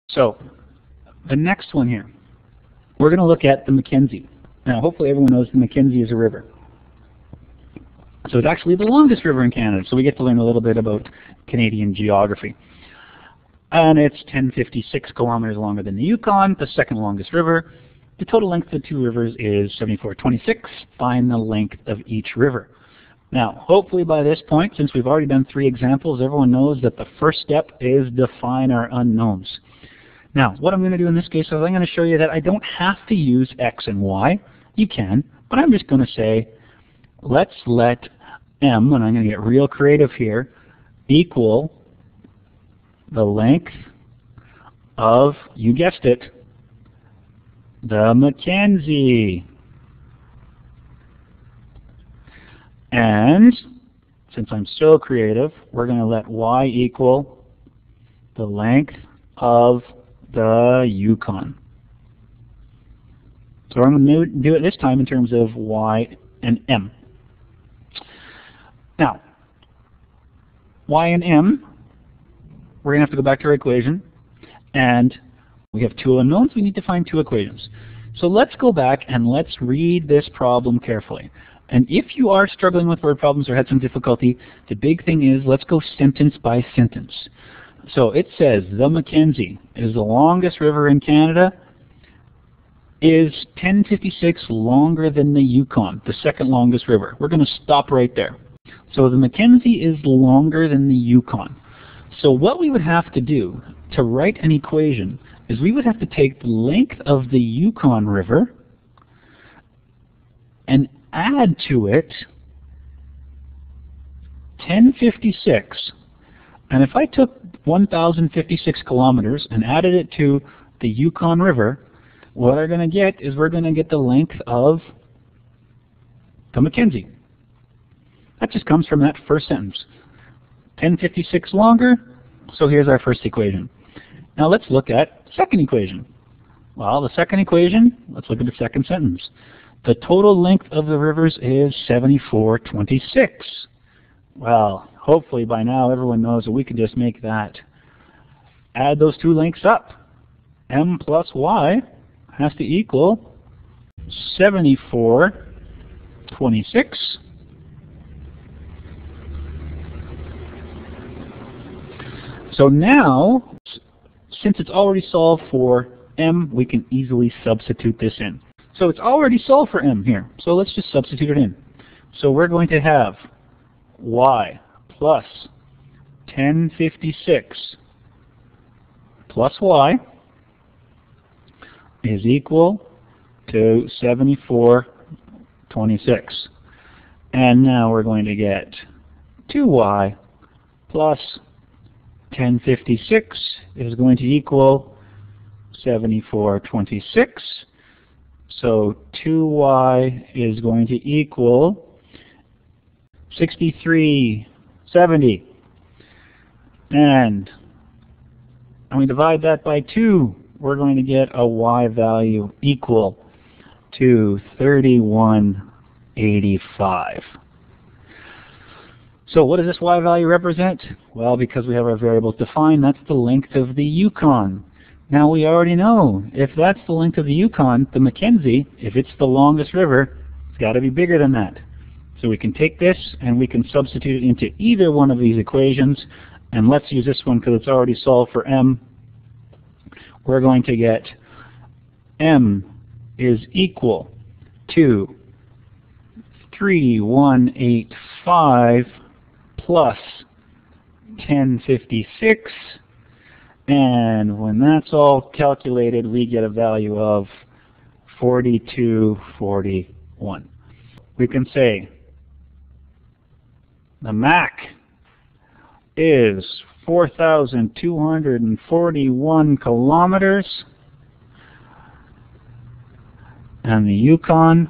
So the next one here, we're going to look at the Mackenzie. Now hopefully everyone knows the Mackenzie is a river. So it's actually the longest river in Canada, so we get to learn a little bit about Canadian geography. And it's 1056 kilometers longer than the Yukon, the second longest river. The total length of the two rivers is 7426. Find the length of each river. Now, hopefully by this point, since we've already done 3 examples, everyone knows that the first step is define our unknowns. Now, what I'm going to do in this case is I'm going to show you that I don't have to use x and y. You can, but I'm just going to say, let's let m, and I'm going to get real creative here, equal the length of, you guessed it, the Mackenzie. And since I'm so creative, we're going to let y equal the length of the Yukon. So I'm going to do it this time in terms of y and m. Now, y and m, we're going to have to go back to our equation, and we have 2 unknowns. We need to find 2 equations. So let's go back and let's read this problem carefully. And if you are struggling with word problems or had some difficulty, the big thing is let's go sentence by sentence. So it says the Mackenzie is the longest river in Canada, is 1056 longer than the Yukon, the second longest river. We're going to stop right there. So the Mackenzie is longer than the Yukon. So what we would have to do to write an equation is we would have to take the length of the Yukon River and add to it 1056. And if I took 1,056 kilometers and added it to the Yukon River, what we're going to get is we're going to get the length of the Mackenzie. That just comes from that first sentence. 1056 longer, so here's our first equation. Now let's look at the second equation. Well, the second equation, let's look at the second sentence. The total length of the rivers is 7426. Well, hopefully by now everyone knows that we can just make that. Add those 2 lengths up. M plus y has to equal 7426. So now, since it's already solved for m, we can easily substitute this in. So it's already solved for m here. So let's just substitute it in. So we're going to have y plus 1056 plus y is equal to 7426. And now we're going to get 2y plus 1056 is going to equal 7426. So 2y is going to equal 6370. And when we divide that by 2, we're going to get a y value equal to 3185. So what does this y value represent? Well, because we have our variables defined, that's the length of the Yukon. Now we already know if that's the length of the Yukon, the Mackenzie, if it's the longest river, it's got to be bigger than that. So we can take this and we can substitute it into either one of these equations. And let's use this one because it's already solved for m. We're going to get m is equal to 3185 plus 1056, and when that's all calculated, we get a value of 4241. We can say the MAC is 4,241 kilometers, and the Yukon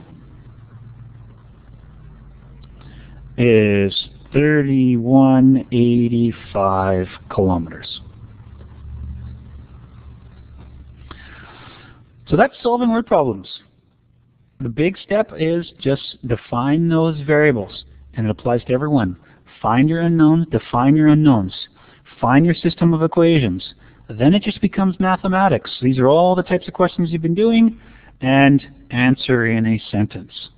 is 3185 kilometers. So that's solving word problems. The big step is just define those variables, and it applies to everyone. Find your unknowns, define your unknowns. Find your system of equations. Then it just becomes mathematics. These are all the types of questions you've been doing, and answer in a sentence.